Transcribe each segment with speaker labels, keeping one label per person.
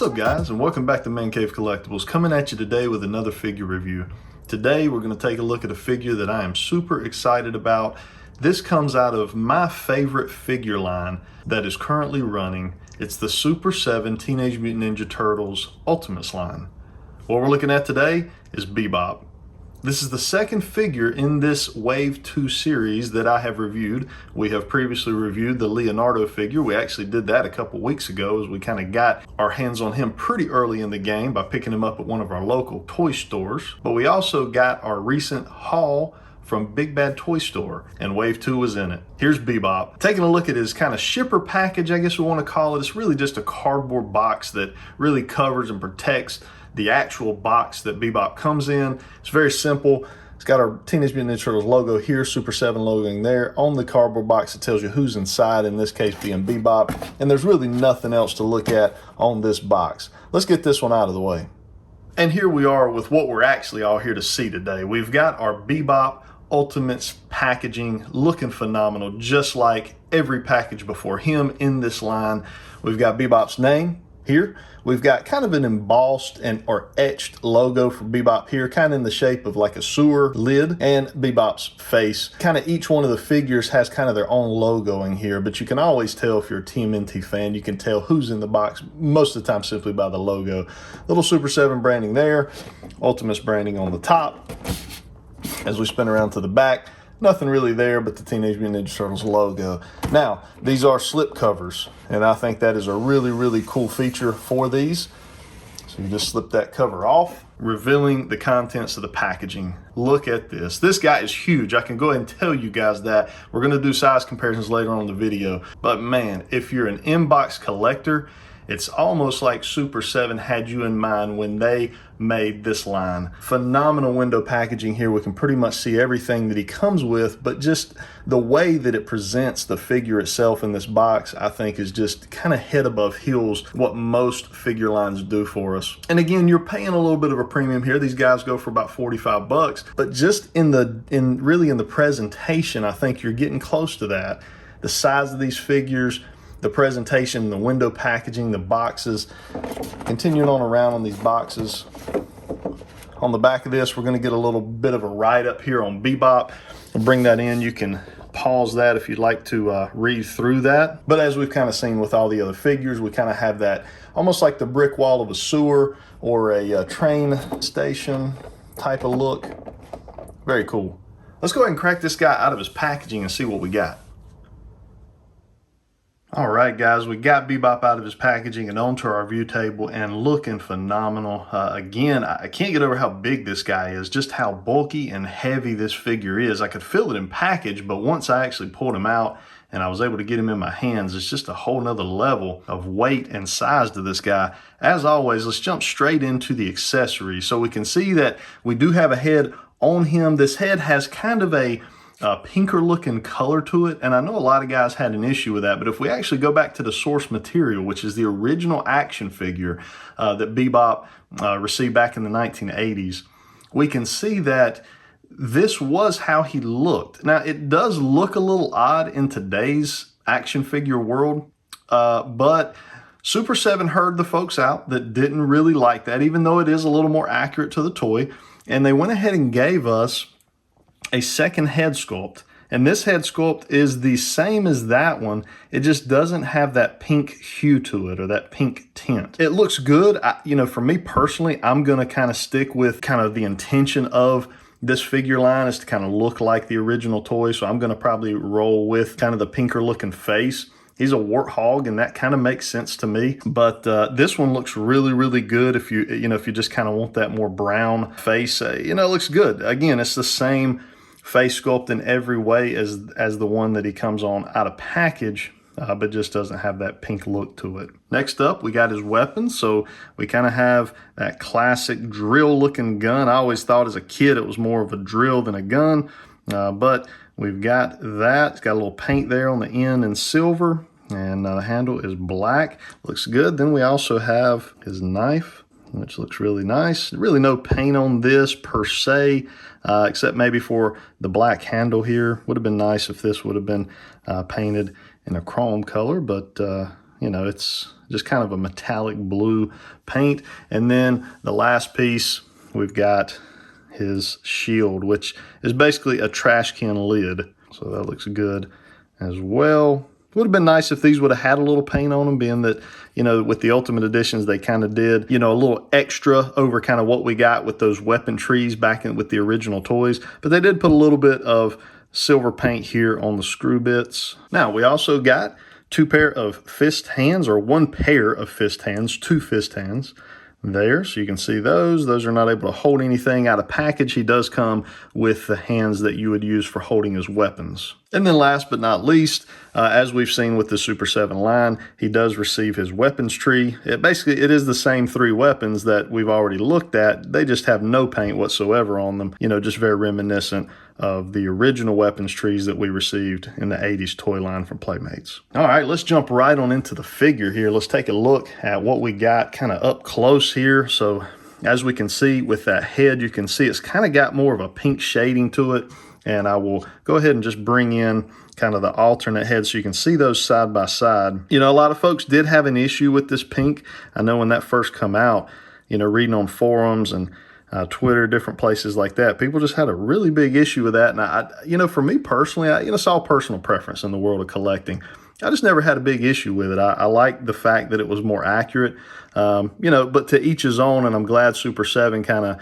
Speaker 1: up guys, and welcome back to ManCave Collectibles, coming at you today with another figure review. Today we're going to take a look at a figure that I am super excited about. This comes out of my favorite figure line that is currently running. It's the Super 7 Teenage Mutant Ninja Turtles Ultimates line. What we're looking at today is Bebop. This is the second figure in this Wave 2 series that I have reviewed. We have previously reviewed the Leonardo figure. We actually did that a couple weeks ago as we kind of got our hands on him pretty early in the game by picking him up at one of our local toy stores. But we also got our recent haul from Big Bad Toy Store, and Wave 2 was in it. Here's Bebop. Taking a look at his kind of shipper package, I guess we want to call it. It's really just a cardboard box that really covers and protects the actual box that Bebop comes in. It's very simple. It's got our Teenage Mutant Ninja Turtles logo here, Super 7 logoing there. On the cardboard box, it tells you who's inside, in this case being Bebop. And there's really nothing else to look at on this box. Let's get this one out of the way. And here we are with what we're actually all here to see today. We've got our Bebop Ultimates packaging looking phenomenal, just like every package before him in this line. We've got Bebop's name here. We've got kind of an embossed or etched logo for Bebop here, kind of in the shape of like a sewer lid, and Bebop's face. Kind of each one of the figures has kind of their own logo in here, but you can always tell if you're a TMNT fan, you can tell who's in the box most of the time simply by the logo. Little Super 7 branding there, Ultimates branding on the top. As we spin around to the back, nothing really there but the Teenage Mutant Ninja Turtles logo. Now, these are slip covers, and I think that is a really, really cool feature for these. So you just slip that cover off, revealing the contents of the packaging. Look at this. This guy is huge. I can go ahead and tell you guys that. We're going to do size comparisons later on in the video. But man, if you're an inbox collector, it's almost like Super 7 had you in mind when they made this line. Phenomenal window packaging here. We can pretty much see everything that he comes with, but just the way that it presents the figure itself in this box, I think is just kind of head above heels what most figure lines do for us. And again, you're paying a little bit of a premium here. These guys go for about 45 bucks, but just really in the presentation, I think you're getting close to that. The size of these figures, the presentation, the window packaging, the boxes. Continuing on around on these boxes. On the back of this, we're going to get a little bit of a write-up here on Bebop. I'll bring that in. You can pause that if you'd like to read through that. But as we've kind of seen with all the other figures, we kind of have that almost like the brick wall of a sewer or a train station type of look. Very cool. Let's go ahead and crack this guy out of his packaging and see what we got. All right, guys, we got Bebop out of his packaging and onto our view table, and looking phenomenal. Again, I can't get over how big this guy is, just how bulky and heavy this figure is. I could feel it in package, but once I actually pulled him out and I was able to get him in my hands, it's just a whole nother level of weight and size to this guy. As always, let's jump straight into the accessories. So we can see that we do have a head on him. This head has kind of a pinker looking color to it, and I know a lot of guys had an issue with that, but if we actually go back to the source material, which is the original action figure that Bebop received back in the 1980s, we can see that this was how he looked. Now, it does look a little odd in today's action figure world, but Super 7 heard the folks out that didn't really like that, even though it is a little more accurate to the toy, and they went ahead and gave us a second head sculpt, and this head sculpt is the same as that one. It just doesn't have that pink hue to it, or that pink tint. It looks good. For me personally, I'm gonna kind of stick with kind of the intention of this figure line is to kind of look like the original toy, so I'm gonna probably roll with kind of the pinker looking face. He's a warthog, and that kind of makes sense to me. But this one looks really, really good if you just kind of want that more brown face. It looks good. Again, it's the same face sculpt in every way as the one that he comes on out of package, but just doesn't have that pink look to it. Next up, we got his weapons. So we kind of have that classic drill looking gun. I always thought as a kid it was more of a drill than a gun, but we've got that. It's got a little paint there on the end in silver, and the handle is black. Looks good. Then we also have his knife, which looks really nice. Really no paint on this per se, except maybe for the black handle here. Would have been nice if this would have been painted in a chrome color, but it's just kind of a metallic blue paint. And then the last piece, we've got his shield, which is basically a trash can lid. So that looks good as well. It would have been nice if these would have had a little paint on them, being that, you know, with the Ultimate Editions, they kind of did, you know, a little extra over kind of what we got with those weapon trees back in with the original toys. But they did put a little bit of silver paint here on the screw bits. Now, we also got two pair of fist hands, or one pair of fist hands, two fist hands there, so you can see those are not able to hold anything out of package. He does come with the hands that you would use for holding his weapons. And then last but not least, as we've seen with the Super 7 line, he does receive his weapons tree. It is the same three weapons that we've already looked at. They just have no paint whatsoever on them, you know, just very reminiscent of the original weapons trees that we received in the 80s toy line from Playmates. All right, let's jump right on into the figure here. Let's take a look at what we got kind of up close here. So as we can see with that head, you can see it's kind of got more of a pink shading to it. And I will go ahead and just bring in kind of the alternate head so you can see those side by side. You know, a lot of folks did have an issue with this pink. I know when that first come out, you know, reading on forums and Twitter, different places like that, people just had a really big issue with that. And I, you know, for me personally, it's all personal preference in the world of collecting. I just never had a big issue with it. I like the fact that it was more accurate, you know, but to each his own. And I'm glad Super 7 kind of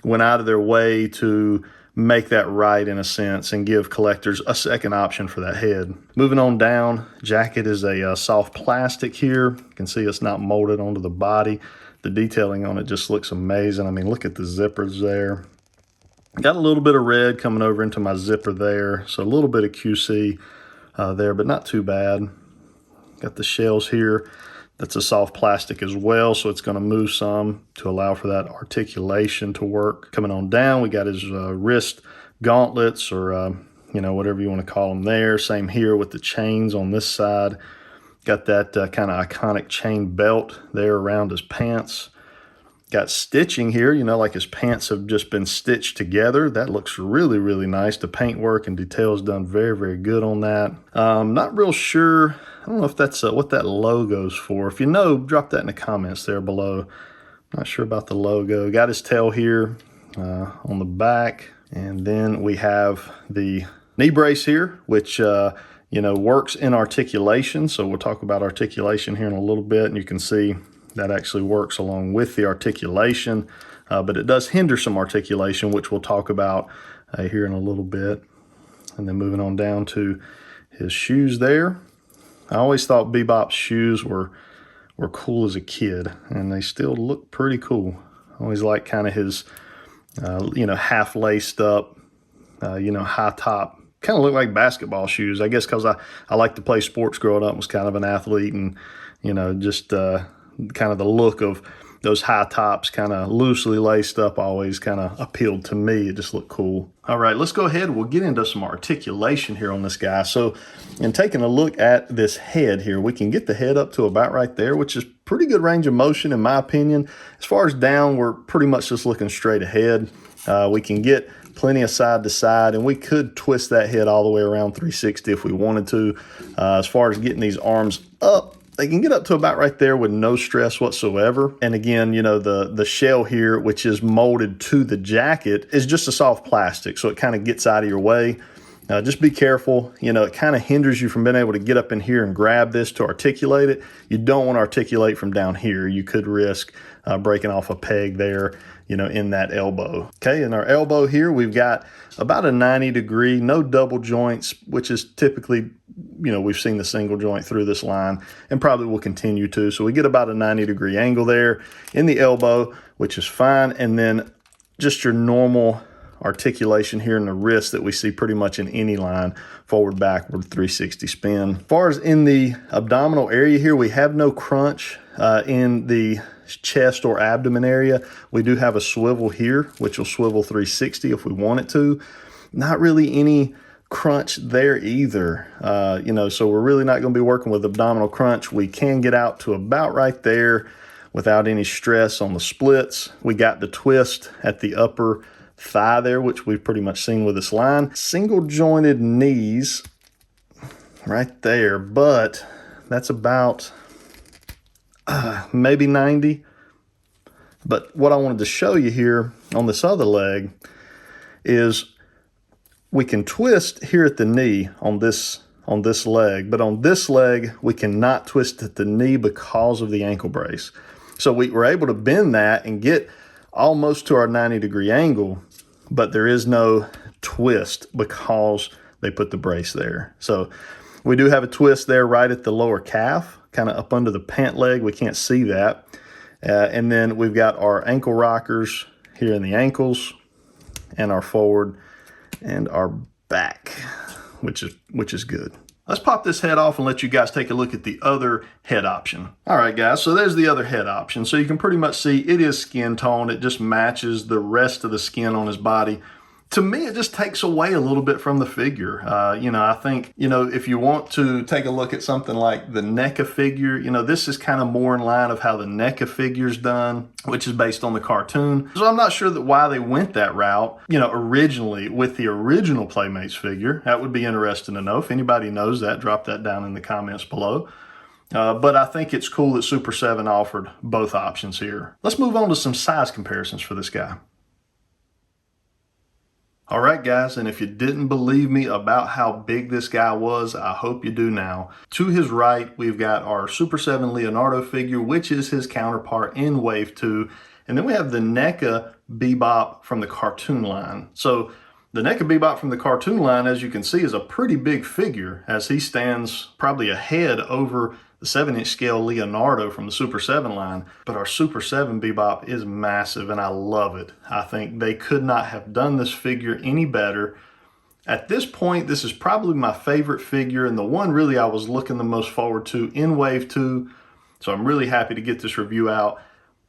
Speaker 1: went out of their way to make that right in a sense and give collectors a second option for that head. Moving on down, jacket is a soft plastic here. You can see it's not molded onto the body. The detailing on it just looks amazing. I mean, look at the zippers there. Got a little bit of red coming over into my zipper there. So a little bit of QC there, but not too bad. Got the shells here. That's a soft plastic as well, so it's going to move some to allow for that articulation to work. Coming on down, we got his wrist gauntlets, or you know, whatever you want to call them there. Same here with the chains on this side. Got that kind of iconic chain belt there around his pants. Got stitching here, you know, like his pants have just been stitched together. That looks really, really nice. The paintwork and details done very, very good on that. Not real sure. I don't know if that's what that logo's for. If you know, drop that in the comments there below. Not sure about the logo. Got his tail here on the back. And then we have the knee brace here, which, you know, works in articulation. So we'll talk about articulation here in a little bit. And you can see that actually works along with the articulation. But it does hinder some articulation, which we'll talk about here in a little bit. And then moving on down to his shoes there. I always thought Bebop's shoes were cool as a kid, and they still look pretty cool. I always like kind of his, you know, half laced up, you know, high top. Kind of look like basketball shoes, I guess, because I like to play sports growing up, was kind of an athlete, and, you know, just kind of the look of those high tops kind of loosely laced up always kind of appealed to me. It just looked cool. All right, let's go ahead. We'll get into some articulation here on this guy. So in taking a look at this head here, we can get the head up to about right there, which is pretty good range of motion in my opinion. As far as down, we're pretty much just looking straight ahead. We can get plenty of side to side, and we could twist that head all the way around 360 if we wanted to. As far as getting these arms up, they can get up to about right there with no stress whatsoever. And again, you know, the shell here, which is molded to the jacket, is just a soft plastic, so it kind of gets out of your way. Just be careful. You know, it kind of hinders you from being able to get up in here and grab this to articulate it. You don't want to articulate from down here. You could risk breaking off a peg there, you know, in that elbow. Okay, in our elbow here, we've got about a 90 degree, no double joints, which is typically, you know, we've seen the single joint through this line and probably will continue to. So we get about a 90 degree angle there in the elbow, which is fine. And then just your normal articulation here in the wrist that we see pretty much in any line, forward, backward, 360 spin. As far as in the abdominal area here, we have no crunch in the chest or abdomen area. We do have a swivel here, which will swivel 360 if we want it to. Not really any crunch there either, you know, so we're really not going to be working with abdominal crunch. We can get out to about right there without any stress on the splits. We got the twist at the upper thigh there, which we've pretty much seen with this line. Single jointed knees right there, but that's about maybe 90. But what I wanted to show you here on this other leg is we can twist here at the knee on this leg, but on this leg we cannot twist at the knee because of the ankle brace. So we were able to bend that and get almost to our 90-degree angle, but there is no twist because they put the brace there. So we do have a twist there right at the lower calf, kind of up under the pant leg. We can't see that. And then we've got our ankle rockers here in the ankles, and our forward and our back, which is good. Let's pop this head off and let you guys take a look at the other head option. All right, guys, so there's the other head option. So you can pretty much see it is skin tone. It just matches the rest of the skin on his body. To me, it just takes away a little bit from the figure. I think, if you want to take a look at something like the NECA figure, this is kind of more in line of how the NECA figure's done, which is based on the cartoon. So I'm not sure why they went that route, originally with the original Playmates figure. That would be interesting to know. If anybody knows that, drop that down in the comments below. But I think it's cool that Super 7 offered both options here. Let's move on to some size comparisons for this guy. All right, guys, and if you didn't believe me about how big this guy was, I hope you do now. To his right, we've got our Super 7 Leonardo figure, which is his counterpart in Wave 2. And then we have the NECA Bebop from the cartoon line. So the NECA Bebop from the cartoon line, as you can see, is a pretty big figure, as he stands probably a head over the 7-inch scale Leonardo from the Super 7 line. But our Super 7 Bebop is massive, and I love it. I think they could not have done this figure any better. At this point, this is probably my favorite figure, and the one really I was looking the most forward to in Wave 2. So I'm really happy to get this review out.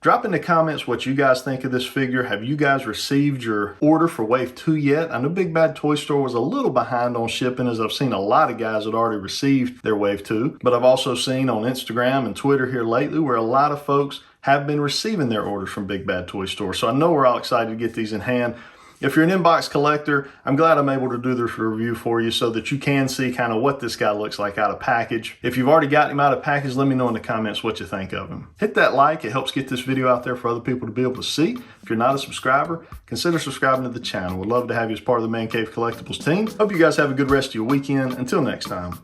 Speaker 1: Drop in the comments what you guys think of this figure. Have you guys received your order for Wave 2 yet? I know Big Bad Toy Store was a little behind on shipping, as I've seen a lot of guys had already received their Wave 2. But I've also seen on Instagram and Twitter here lately where a lot of folks have been receiving their orders from Big Bad Toy Store. So I know we're all excited to get these in hand. If you're an inbox collector, I'm glad I'm able to do this review for you so that you can see kind of what this guy looks like out of package. If you've already got him out of package, let me know in the comments what you think of him. Hit that like. It helps get this video out there for other people to be able to see. If you're not a subscriber, consider subscribing to the channel. We'd love to have you as part of the ManCave Collectibles team. Hope you guys have a good rest of your weekend. Until next time.